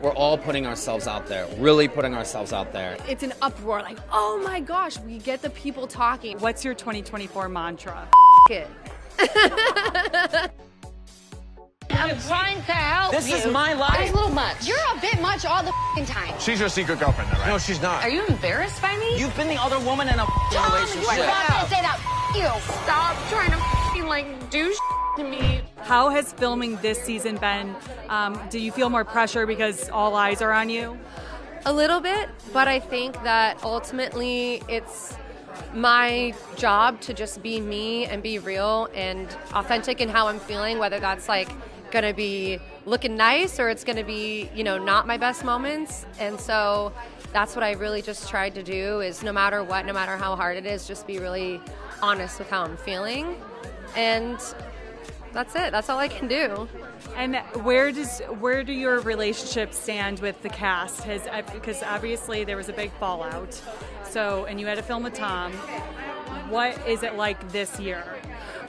We're all putting ourselves out there, really putting ourselves out there. It's an uproar, like, oh my gosh, we get the people talking. What's your 2024 mantra? It. I'm trying to help This you. is my life. It's a little much. You're a bit much all the time. She's your secret girlfriend, though, right? No, she's not. Are you embarrassed by me? You've been the other woman in a Tom, relationship. you are not going to say that. You. Stop trying to do to me. How has filming this season been? Do you feel more pressure because all eyes are on you? A little bit, but I think that ultimately it's my job to just be me and be real and authentic in how I'm feeling, whether that's like gonna be looking nice or it's gonna be, not my best moments. And so that's what I really just tried to do is no matter what, no matter how hard it is, just be really honest with how I'm feeling. And that's it. That's all I can do. And where do your relationships stand with the cast? Because obviously there was a big fallout. And you had to film with Tom. What is it like this year?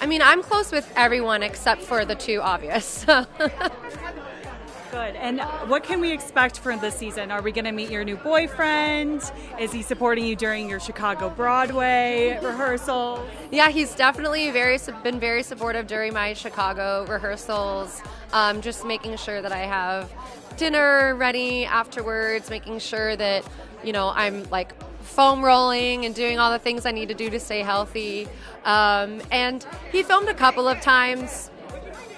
I mean, I'm close with everyone except for the two obvious. Good. And what can we expect for this season? Are we going to meet your new boyfriend? Is he supporting you during your Chicago Broadway rehearsals? Yeah, he's definitely been very supportive during my Chicago rehearsals. Just making sure that I have dinner ready afterwards, making sure that, I'm like foam rolling and doing all the things I need to do to stay healthy. And he filmed a couple of times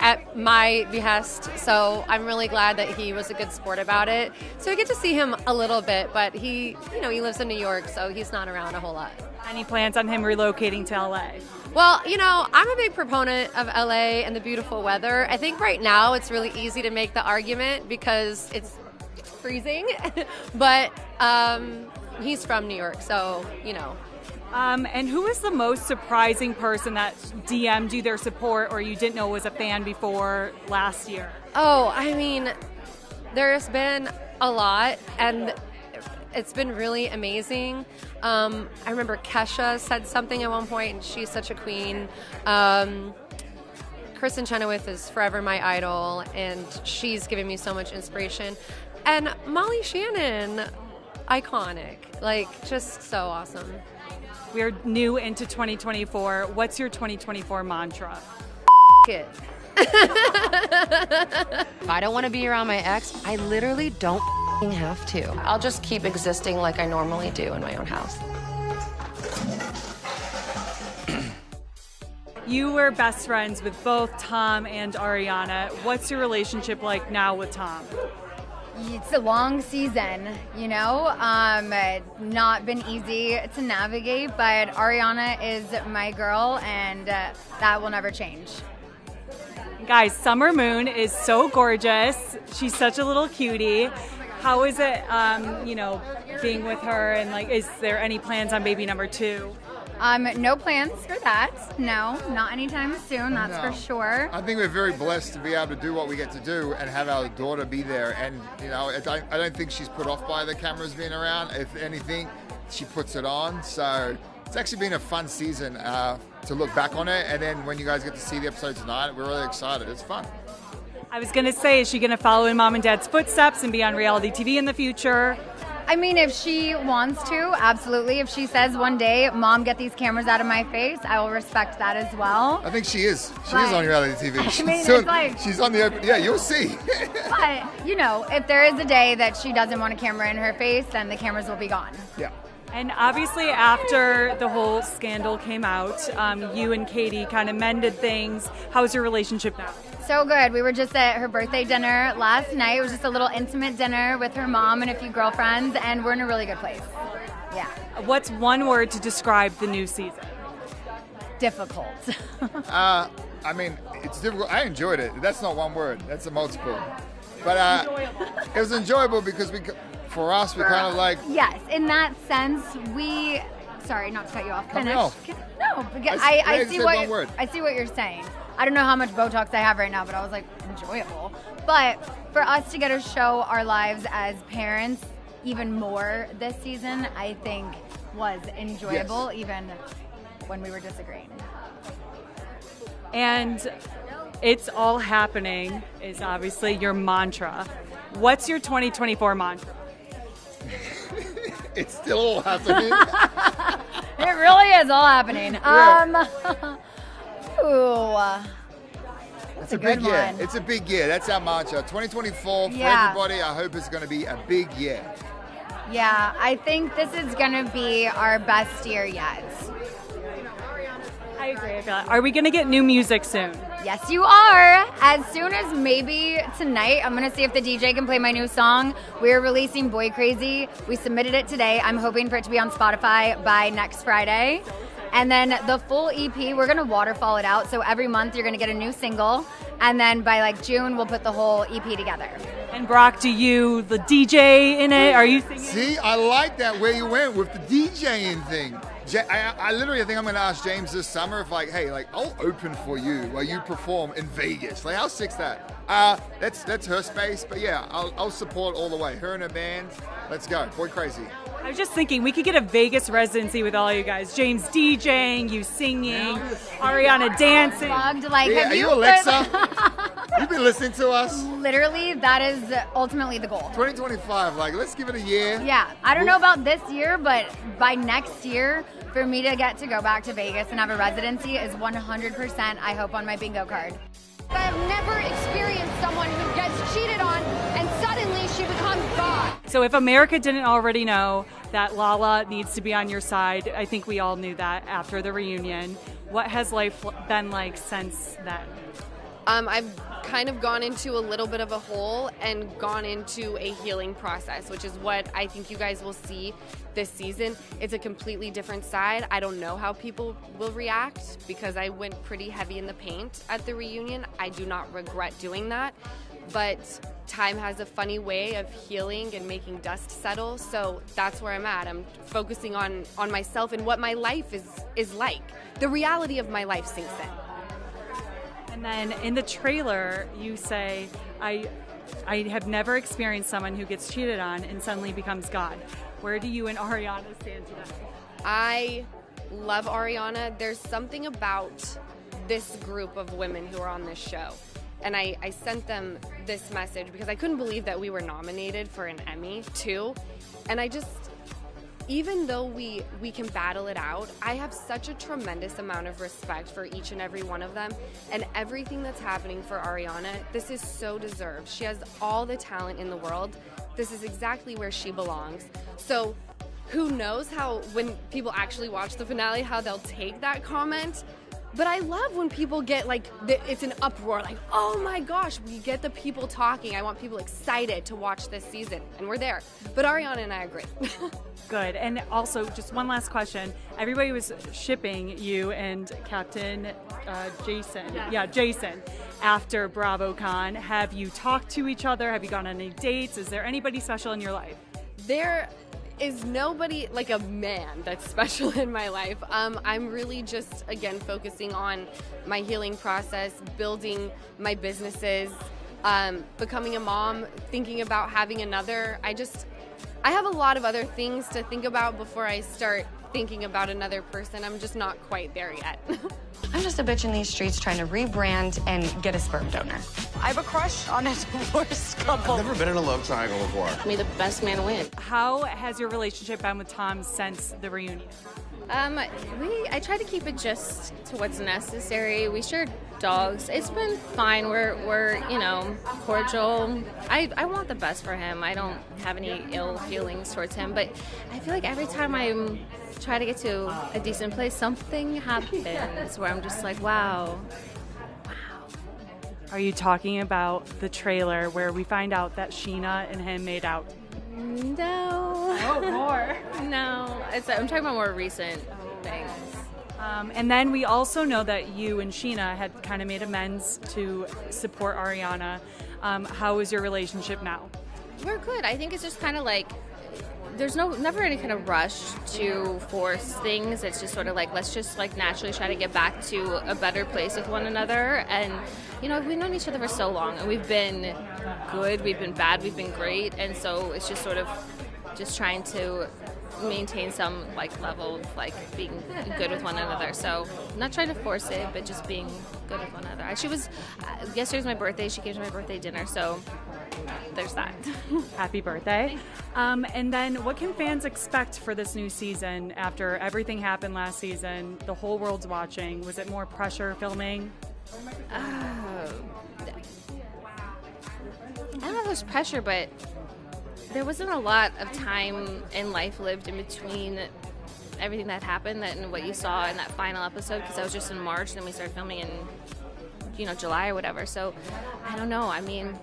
at my behest, so I'm really glad that he was a good sport about it. So I get to see him a little bit, but he lives in New York, so he's not around a whole lot. Any plans on him relocating to LA? Well, I'm a big proponent of LA and the beautiful weather. I think right now it's really easy to make the argument because it's freezing, but he's from New York, so, And who is the most surprising person that DM'd you their support or you didn't know was a fan before last year? Oh, I mean, there's been a lot, and it's been really amazing. I remember Kesha said something at one point, and she's such a queen. Kristen Chenoweth is forever my idol, and she's given me so much inspiration. And Molly Shannon, iconic, just so awesome. We're new into 2024. What's your 2024 mantra? It. If I don't want to be around my ex, I literally don't have to. I'll just keep existing like I normally do in my own house. You were best friends with both Tom and Ariana. What's your relationship like now with Tom? It's a long season, not been easy to navigate, but Ariana is my girl, and that will never change. Guys, Summer Moon is so gorgeous. She's such a little cutie. How is it, being with her, and is there any plans on baby number 2? No plans for that. No, not anytime soon, that's for sure. I think we're very blessed to be able to do what we get to do and have our daughter be there. And, I don't think she's put off by the cameras being around. If anything, she puts it on. So it's actually been a fun season to look back on it. And then when you guys get to see the episode tonight, we're really excited. It's fun. I was going to say, is she going to follow in mom and dad's footsteps and be on reality TV in the future? I mean, if she wants to, absolutely. If she says one day, Mom, get these cameras out of my face, I will respect that as well. I think she is. She is on reality TV. She's on the open. Yeah, you'll see. But, if there is a day that she doesn't want a camera in her face, then the cameras will be gone. Yeah. And obviously after the whole scandal came out, you and Katie kind of mended things. How's your relationship now? So good. We were just at her birthday dinner last night. It was just a little intimate dinner with her mom and a few girlfriends, and we're in a really good place. Yeah. What's one word to describe the new season? Difficult. It's difficult. I enjoyed it. That's not one word. That's a multiple. But it was enjoyable because for us, we kind of like... Yes, in that sense, sorry, not to cut you off. Finish. No, because I see what you're saying. I don't know how much Botox I have right now, but I was like, enjoyable. But for us to get to show our lives as parents even more this season, I think was enjoyable, even when we were disagreeing. And It's All Happening is obviously your mantra. What's your 2024 mantra? It's still all happening. It really is all happening. It's a big year. It's a big year. That's our mantra. 2024 for everybody. I hope it's going to be a big year. Yeah, I think this is going to be our best year yet. I agree. Are we going to get new music soon? Yes, you are. As soon as maybe tonight, I'm going to see if the DJ can play my new song. We're releasing Boy Crazy. We submitted it today. I'm hoping for it to be on Spotify by next Friday. And then the full EP, we're going to waterfall it out. So every month you're going to get a new single. And then by like June, we'll put the whole EP together. And Brock, do you, the DJ in it, are you singing? See, I like that where you went with the DJing thing. I literally think I'm going to ask James this summer if like, hey, like I'll open for you while you perform in Vegas. Like how sick's that? That's her space, but yeah, I'll support all the way. Her and her band, let's go. Boy Crazy. I was just thinking we could get a Vegas residency with all you guys. James DJing, you singing, Ariana dancing. Are you Alexa? You've been listening to us? Literally, that is ultimately the goal. 2025, like let's give it a year. Yeah, I don't know about this year, but by next year, for me to get to go back to Vegas and have a residency is 100%, I hope, on my bingo card. I have never experienced someone who gets cheated on and suddenly she becomes God. So if America didn't already know that Lala needs to be on your side, I think we all knew that after the reunion. What has life been like since then? I've kind of gone into a little bit of a hole and gone into a healing process, which is what I think you guys will see this season. It's a completely different side. I don't know how people will react because I went pretty heavy in the paint at the reunion. I do not regret doing that, but time has a funny way of healing and making dust settle, so that's where I'm at. I'm focusing on myself and what my life is like. The reality of my life sinks in. And then in the trailer, you say, I have never experienced someone who gets cheated on and suddenly becomes God. Where do you and Ariana stand today? I love Ariana. There's something about this group of women who are on this show. And I sent them this message because I couldn't believe that we were nominated for an Emmy, too. And I just, even though we can battle it out, I have such a tremendous amount of respect for each and every one of them. And everything that's happening for Ariana, this is so deserved. She has all the talent in the world. This is exactly where she belongs. So who knows how, when people actually watch the finale, how they'll take that comment. But I love when people get like, it's an uproar, like, oh my gosh, we get the people talking. I want people excited to watch this season, and we're there. But Ariana and I agree. Good. And also, just one last question. Everybody was shipping you and Captain Jason. Yeah, Jason. After BravoCon, have you talked to each other? Have you gone on any dates? Is there anybody special in your life? There is nobody like a man that's special in my life. I'm really just, again, focusing on my healing process, building my businesses, becoming a mom, thinking about having another. I have a lot of other things to think about before I start thinking about another person. I'm just not quite there yet. I'm just a bitch in these streets trying to rebrand and get a sperm donor. I have a crush on a divorced couple. I've never been in a love triangle before. May the best man win. How has your relationship been with Tom since the reunion? I try to keep it just to what's necessary. We share dogs. It's been fine. We're cordial. I want the best for him. I don't have any ill feelings towards him, but I feel like every time I try to get to a decent place, something happens where I'm just like, wow. Are you talking about the trailer where we find out that Scheana and him made out? No. Oh, more. No. I'm talking about more recent things. And then we also know that you and Scheana had kind of made amends to support Ariana. How is your relationship now? We're good. I think it's just kind of like, there's never any kind of rush to force things. It's just sort of like, let's just like naturally try to get back to a better place with one another. And, we've known each other for so long, and we've been good, we've been bad, we've been great. And so it's just sort of just trying to maintain some like level of like being good with one another. So not trying to force it, but just being good with one another. She was, yesterday was my birthday. She came to my birthday dinner. So there's that. Happy birthday. And then what can fans expect for this new season after everything happened last season? The whole world's watching. Was it more pressure filming? I don't know if there's pressure, but there wasn't a lot of time in life lived in between everything that happened and what you saw in that final episode, because that was just in March, and then we started filming in July or whatever. So I don't know. I mean,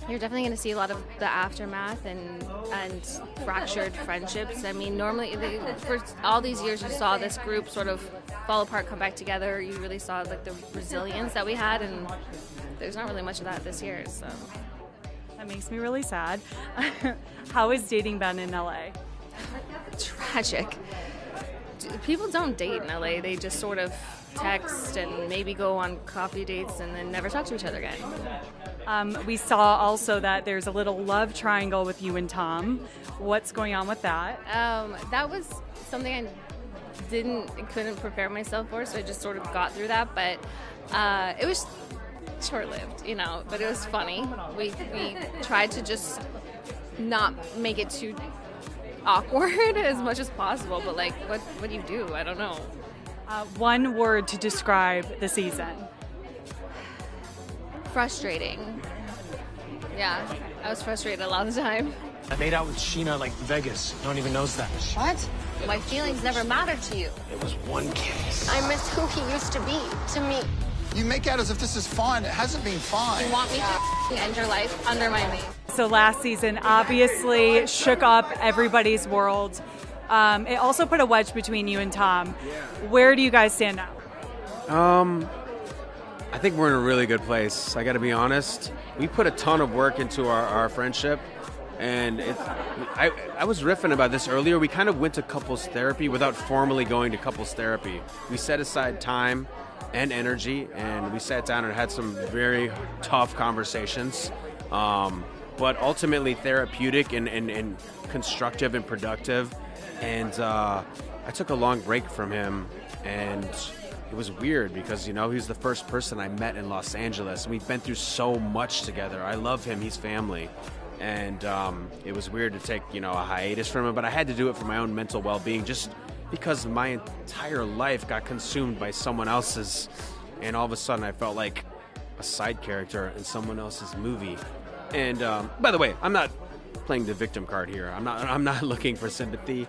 you're definitely going to see a lot of the aftermath and fractured friendships. I mean, normally for all these years you saw this group sort of fall apart, come back together. You really saw like the resilience that we had, and there's not really much of that this year. So that makes me really sad. How has dating been in LA? Tragic. People don't date in LA. They just sort of text and maybe go on coffee dates and then never talk to each other again. We saw also that there's a little love triangle with you and Tom. What's going on with that? That was something I couldn't prepare myself for, so I just sort of got through that. But it was short-lived, but it was funny. We tried to just not make it too awkward as much as possible, but like, what do you do? I don't know. One word to describe the season. Frustrating. Yeah, I was frustrated a lot of the time. I made out with Scheana like Vegas. No one even knows that. What? My feelings never mattered to you. It was one kiss. I miss who he used to be to me. You make out as if this is fun. It hasn't been fun. You want me to end your life under my wing? So last season obviously shook up everybody's world. It also put a wedge between you and Tom. Where do you guys stand now? I think we're in a really good place. I got to be honest. We put a ton of work into our friendship, and I was riffing about this earlier. We kind of went to couples therapy without formally going to couples therapy. We set aside time and energy, and we sat down and had some very tough conversations, but ultimately therapeutic and constructive and productive. And I took a long break from him, and it was weird because, he's the first person I met in Los Angeles. We've been through so much together. I love him. He's family. And it was weird to take, a hiatus from him, but I had to do it for my own mental well-being, just because my entire life got consumed by someone else's, and all of a sudden I felt like a side character in someone else's movie. And by the way, I'm not playing the victim card here. I'm not looking for sympathy.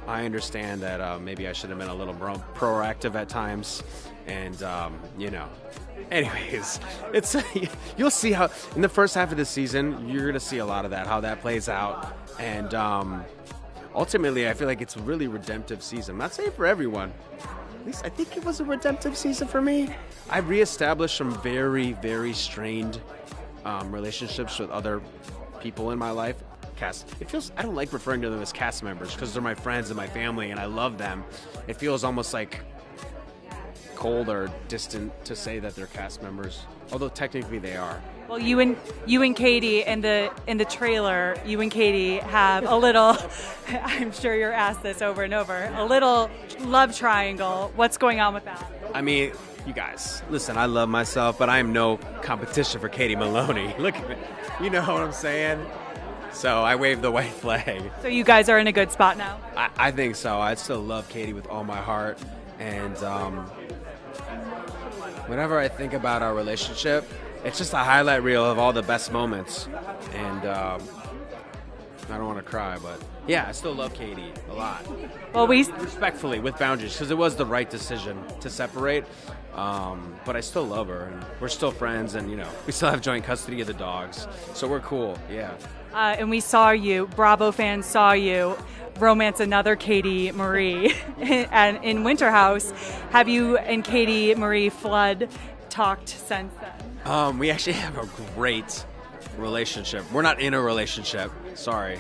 I understand that maybe I should have been a little more proactive at times, and anyways, it's you'll see how in the first half of the season you're gonna see a lot of that, how that plays out, and ultimately I feel like it's a really redemptive season. I'm not saying for everyone. At least I think it was a redemptive season for me. I've reestablished some very, very strained relationships with other people in my life. I don't like referring to them as cast members because they're my friends and my family and I love them. It feels almost like cold or distant to say that they're cast members, although technically they are. Well, you and Katie in the trailer, you and Katie have a little, I'm sure you're asked this over and over, a little love triangle. What's going on with that? I mean, you guys, listen, I love myself, but I am no competition for Katie Maloney. Look at me. You know what I'm saying? So I waved the white flag. So you guys are in a good spot now? I think so. I still love Katie with all my heart. And whenever I think about our relationship, it's just a highlight reel of all the best moments. And I don't want to cry, but yeah, I still love Katie a lot. Well, respectfully, with boundaries, because it was the right decision to separate. But I still love her, and we're still friends, and we still have joint custody of the dogs, so we're cool. Yeah. And we saw you, Bravo fans saw you romance another Katie Marie and in Winter House. Have you and Katie Marie Flood talked since then? We actually have a great relationship. We're not in a relationship. Sorry.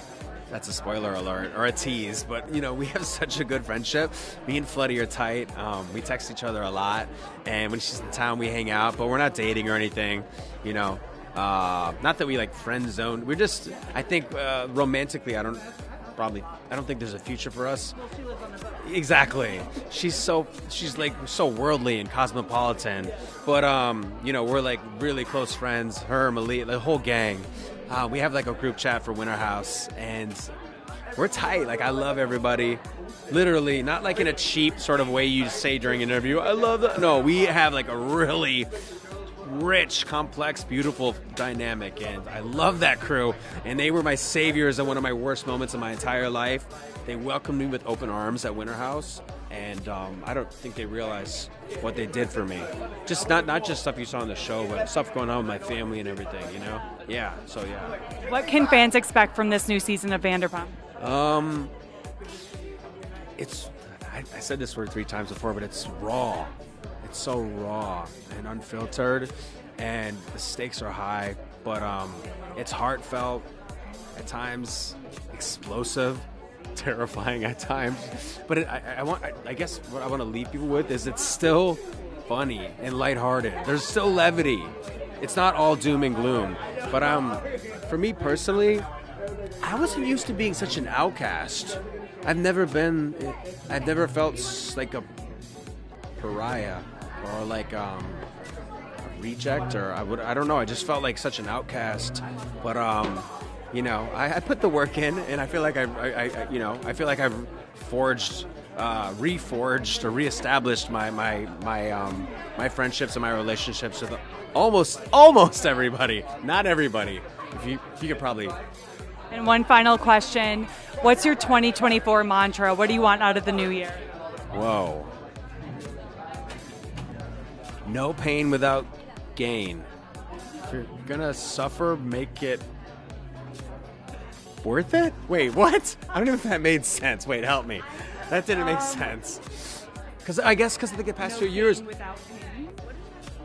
That's a spoiler alert or a tease, but we have such a good friendship. Me and Floody are tight. We text each other a lot, and when she's in town, we hang out. But we're not dating or anything, Not that we like friend zone. We're just, I think, romantically, I don't think there's a future for us. Well, she lives on the boat. Exactly. She's like so worldly and cosmopolitan, but we're like really close friends. Her, Malia, the whole gang. We have like a group chat for Winter House, and we're tight. Like, I love everybody. Literally, not like in a cheap sort of way you say during an interview, I love that. No, we have like a really rich, complex, beautiful dynamic, and I love that crew. And they were my saviors in one of my worst moments of my entire life. They welcomed me with open arms at Winter House, and I don't think they realize what they did for me. Just not just stuff you saw on the show, but stuff going on with my family and everything, you know? Yeah, so yeah. What can fans expect from this new season of Vanderpump? I said this word 3 times before, but it's raw. It's so raw and unfiltered, and the stakes are high, but it's heartfelt, at times explosive, terrifying at times. But I guess what I want to leave people with is it's still funny and lighthearted. There's still levity. It's not all doom and gloom. But for me personally, I wasn't used to being such an outcast. I've never felt like a pariah or like a reject, or I don't know. I just felt like such an outcast. But you know, I put the work in, and I feel like I feel like I've reforged or reestablished my friendships and my relationships with almost everybody. Not everybody. If you could probably. And one final question. What's your 2024 mantra? What do you want out of the new year? Whoa. No pain without gain. If you're gonna suffer, make it worth it? Wait, what? I don't know if that made sense. Wait, help me. That didn't make sense. Because I think the past few years.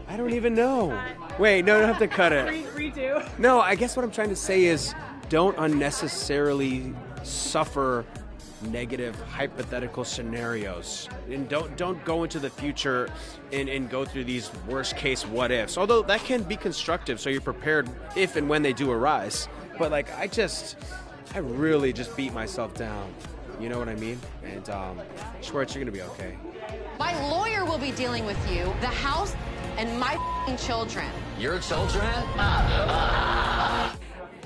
I don't even know. Wait, no, I don't have to cut it. Redo. No, I guess what I'm trying to say is don't unnecessarily suffer negative hypothetical scenarios, and don't go into the future and go through these worst case what ifs, although that can be constructive so you're prepared if and when they do arise. But like I really just beat myself down, you know what I mean? And Schwartz, you're gonna be okay. My lawyer will be dealing with you, the house, and my children. Your children?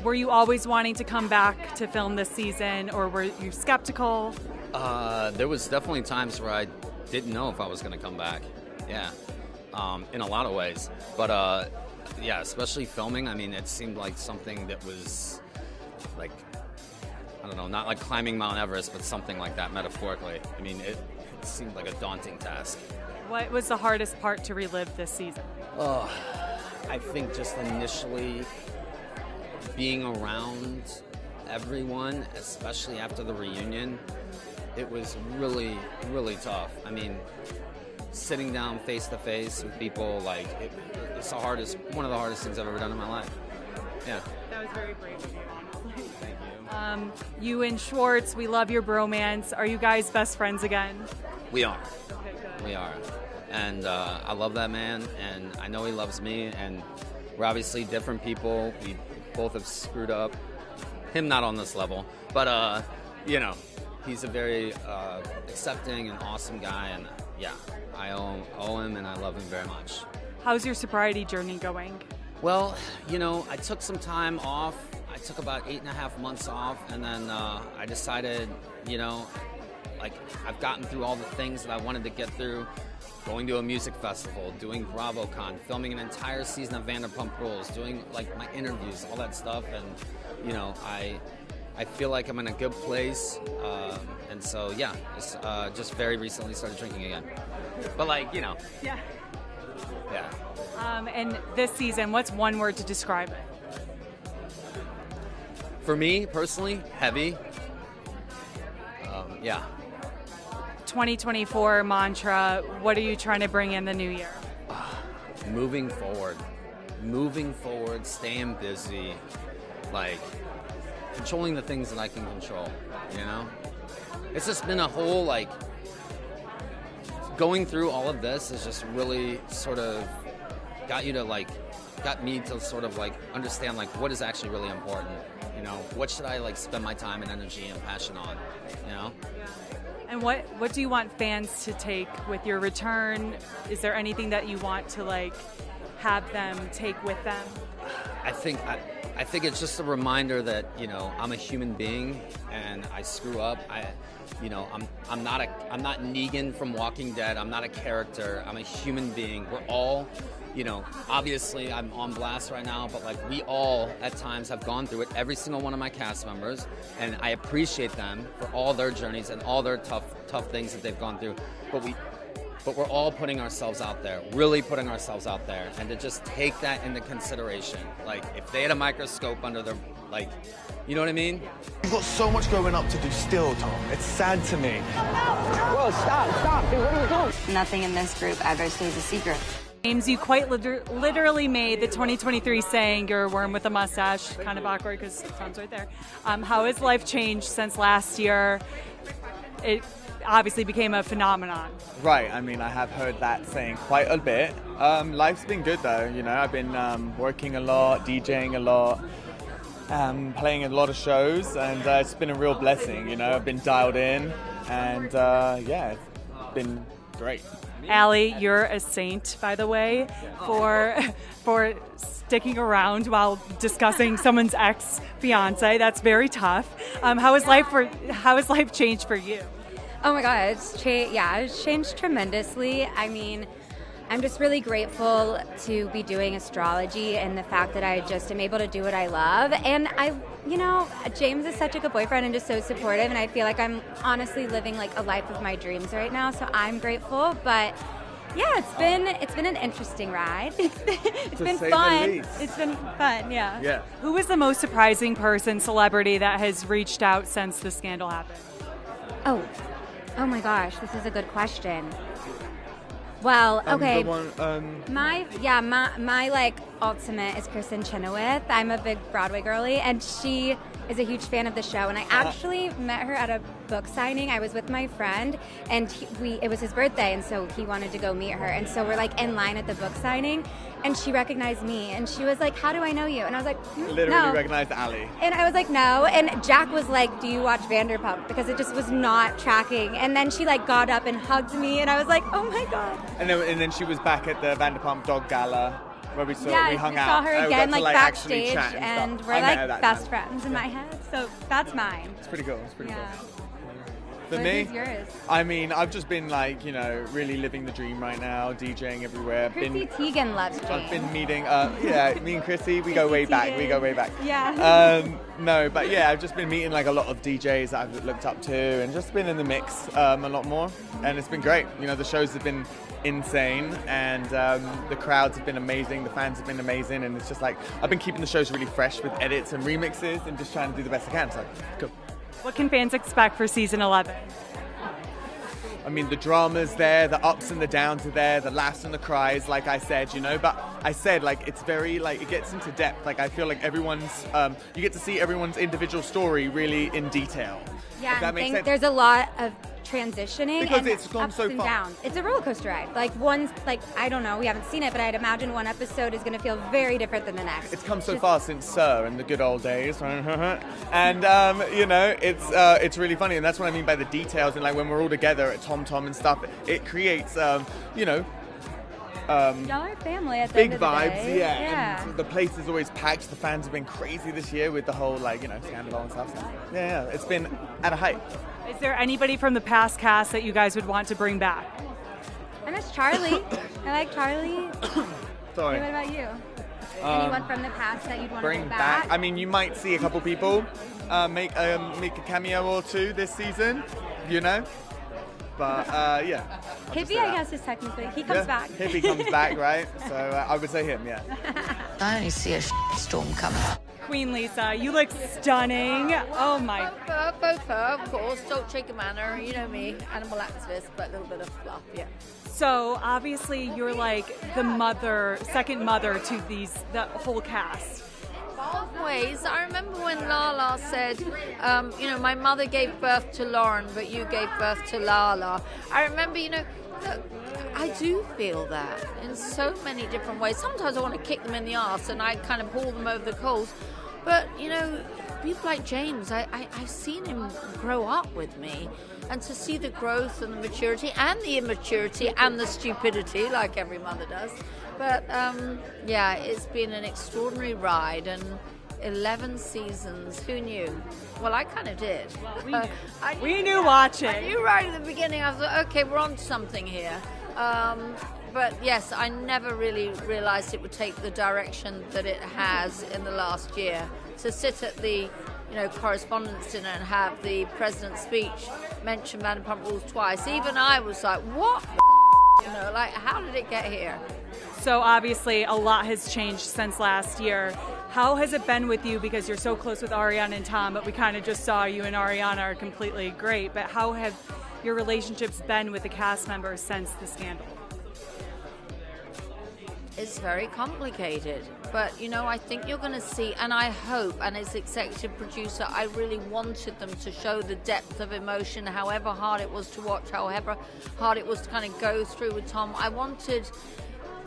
Were you always wanting to come back to film this season, or were you skeptical? There was definitely times where I didn't know if I was going to come back. Yeah, in a lot of ways. But yeah, especially filming. I mean, it seemed like something that was like, I don't know, not like climbing Mount Everest, but something like that metaphorically. I mean, it seemed like a daunting task. What was the hardest part to relive this season? Oh, I think just initially being around everyone, especially after the reunion, it was really, really tough. I mean, sitting down face to face with people, like, it's one of the hardest things I've ever done in my life. Yeah. That was very brave of you, honestly. Thank you. You and Schwartz, we love your bromance. Are you guys best friends again? We are. Okay, good. We are. And I love that man, and I know he loves me, and we're obviously different people. We both have screwed up. Him not on this level, but you know, he's a very accepting and awesome guy, and yeah, I owe him, and I love him very much. How's your sobriety journey going? Well, you know, I took some time off. I took about 8.5 months off, and then I decided, you know, like, I've gotten through all the things that I wanted to get through. Going to a music festival, doing BravoCon, filming an entire season of Vanderpump Rules, doing like my interviews, all that stuff, and you know, I feel like I'm in a good place, and so yeah, just very recently started drinking again, but like, you know, yeah. And this season, what's one word to describe it? For me personally, heavy. Yeah. 2024 mantra, what are you trying to bring in the new year? Moving forward, staying busy, like controlling the things that I can control, you know? It's just been a whole, like, going through all of this has just really sort of got me to sort of like understand like what is actually really important, you know? What should I like spend my time and energy and passion on, you know? And what do you want fans to take with your return? Is there anything that you want to like have them take with them? I think it's just a reminder that, you know, I'm a human being and I screw up. I'm not Negan from Walking Dead. I'm not a character. I'm a human being. We're all, you know, obviously I'm on blast right now, but like we all at times have gone through it, every single one of my cast members, and I appreciate them for all their journeys and all their tough things that they've gone through. But we're all putting ourselves out there, really putting ourselves out there, and to just take that into consideration. Like, if they had a microscope under their, like, you know what I mean? You've got so much going up to do still, Tom. It's sad to me. Whoa, stop, dude, what are you doing? Nothing in this group ever stays a secret. James, you quite literally made the 2023 saying you're a worm with a mustache. Kind of awkward because Tom's right there. How has life changed since last year? It obviously became a phenomenon. Right, I mean, I have heard that saying quite a bit. Life's been good though, you know, I've been working a lot, DJing a lot, playing a lot of shows, and it's been a real blessing, you know, I've been dialed in, and yeah, it's been great. Ally, you're a saint, by the way, for sticking around while discussing someone's ex-fiance. That's very tough. How has life changed for you? Oh my God, it's changed tremendously. I mean, I'm just really grateful to be doing astrology and the fact that I just am able to do what I love. And James is such a good boyfriend and just so supportive, and I feel like I'm honestly living like a life of my dreams right now, so I'm grateful. But yeah, it's been an interesting ride. It's been fun. It's been fun, yeah. Yeah. Who was the most surprising celebrity that has reached out since the scandal happened? Oh my gosh, this is a good question. Well, okay. My like ultimate is Kristen Chenoweth. I'm a big Broadway girly, and she is a huge fan of the show. And I actually met her at a book signing. I was with my friend, and it was his birthday, and so he wanted to go meet her. And so we're like in line at the book signing, and she recognized me, and she was like, "How do I know you?" And I was like, Literally no. recognized Ally. And I was like, no. And Jack was like, "Do you watch Vanderpump?" Because it just was not tracking. And then she like got up and hugged me, and I was like, "Oh my God." And then she was back at the Vanderpump Dog Gala where we hung out. Saw her again like backstage, and we're like best friends in my head. So that's mine. It's pretty cool. Cool. For What me, is yours? I mean, I've just been like, you know, really living the dream right now, DJing everywhere. Chrissy Teigen loves James. I've been meeting, me and Chrissy, we go way back. Yeah. No, but yeah, I've just been meeting like a lot of DJs that I've looked up to, and just been in the mix a lot more, and it's been great. You know, the shows have been insane, and the crowds have been amazing, the fans have been amazing, and it's just like, I've been keeping the shows really fresh with edits and remixes, and just trying to do the best I can, so cool. What can fans expect for season 11? I mean, the drama's there, the ups and the downs are there, the laughs and the cries, like I said, you know, but I said, like, it's very, like, it gets into depth. Like, I feel like everyone's, you get to see everyone's individual story really in detail. Yeah, if that makes sense. There's a lot of transitioning because and it's gone ups so and far. downs. It's a roller coaster ride. Like I don't know, we haven't seen it, but I'd imagine one episode is going to feel very different than the next. It's come so far since Sir in the good old days, and you know, it's really funny, and that's what I mean by the details. And like when we're all together at Tom and stuff, it creates you know. Y'all are family at the big end of the vibes, day. yeah. And the place is always packed. The fans have been crazy this year with the whole, like, you know, Sandoval and stuff. So, yeah, it's been at a height. Is there anybody from the past cast that you guys would want to bring back? I miss Charlie. I like Charlie. Sorry. What about you? Anyone from the past that you'd want to Bring bring back? I mean, you might see a couple people make a cameo or two this season, you know. But yeah. Hippie, I guess, is technically. He comes back. Hippie comes back, right? So I would say him, yeah. I only see a storm coming. Queen Lisa, you look stunning. Oh my. Both her, of course. Dolce Gabbana, you know me, animal activist, but a little bit of fluff, yeah. So obviously you're like the second mother to the whole cast. Both ways. I remember when Lala said, you know, my mother gave birth to Lauren, but you gave birth to Lala. I remember, you know, I do feel that in so many different ways. Sometimes I want to kick them in the arse and I kind of haul them over the coals. But, you know, people like James, I've seen him grow up with me. And to see the growth and the maturity and the immaturity and the stupidity, like every mother does. But yeah, it's been an extraordinary ride, and 11 seasons. Who knew? Well, I kind of did. We knew watching. I knew right at the beginning. I thought, okay, we're on to something here. But yes, I never really realized it would take the direction that it has in the last year. To sit at the correspondence dinner and have the president's speech mention Vanderpump Rules twice. Even I was like, what the like, how did it get here? So obviously a lot has changed since last year. How has it been with you, because you're so close with Ariana and Tom, but we kind of just saw you and Ariana are completely great, but how have your relationships been with the cast members since the scandal? It's very complicated, but I think you're going to see, and I hope, and as executive producer, I really wanted them to show the depth of emotion, however hard it was to watch, however hard it was to kind of go through with Tom. I wanted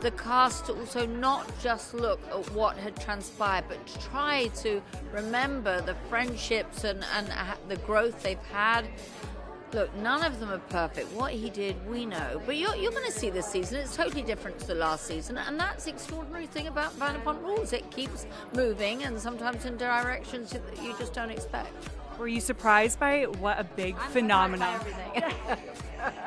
the cast to also not just look at what had transpired, but to try to remember the friendships and the growth they've had. Look, none of them are perfect. What he did, we know. But you're going to see this season. It's totally different to the last season. And that's the extraordinary thing about Vanderpump Rules. It keeps moving, and sometimes in directions that you just don't expect. Were you surprised by what a big phenomenon?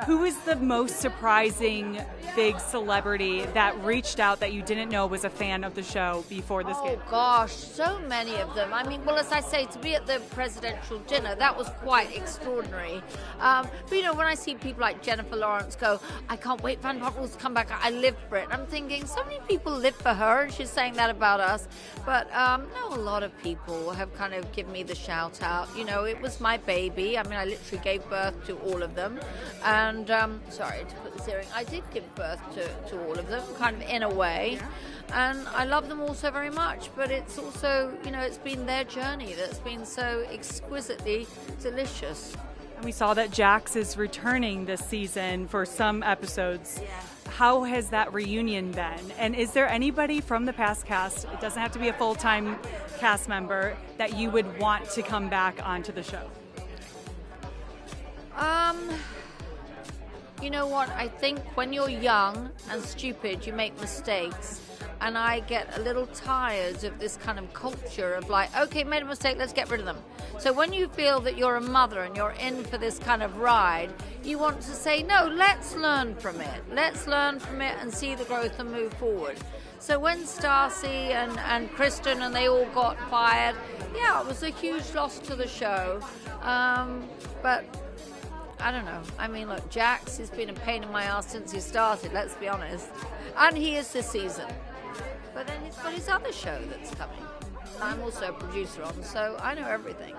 Who was the most surprising big celebrity that reached out that you didn't know was a fan of the show before this game? Oh gosh, so many of them. I mean, well, as I say, to be at the presidential dinner, that was quite extraordinary. But when I see people like Jennifer Lawrence go, I can't wait for Vanderpump Rules to come back, I live for it. I'm thinking, so many people live for her, and she's saying that about us. But no, a lot of people have kind of given me the shout out. It was my baby. I mean, I literally gave birth to all of them. And, sorry to put this earring, I did give birth to all of them, kind of in a way. And I love them all so very much. But it's also, it's been their journey that's been so exquisitely delicious. And we saw that Jax is returning this season for some episodes. Yeah. How has that reunion been? And is there anybody from the past cast, it doesn't have to be a full-time cast member, that you would want to come back onto the show? You know what? I think when you're young and stupid, you make mistakes. And I get a little tired of this kind of culture of like, okay, made a mistake, let's get rid of them. So when you feel that you're a mother and you're in for this kind of ride, you want to say, no, let's learn from it. Let's learn from it and see the growth and move forward. So when Stacy and Kristen and they all got fired, yeah, it was a huge loss to the show. But I don't know. I mean, look, Jax has been a pain in my ass since he started, let's be honest. And he is this season. But then he's got his other show that's coming. I'm also a producer on, so I know everything.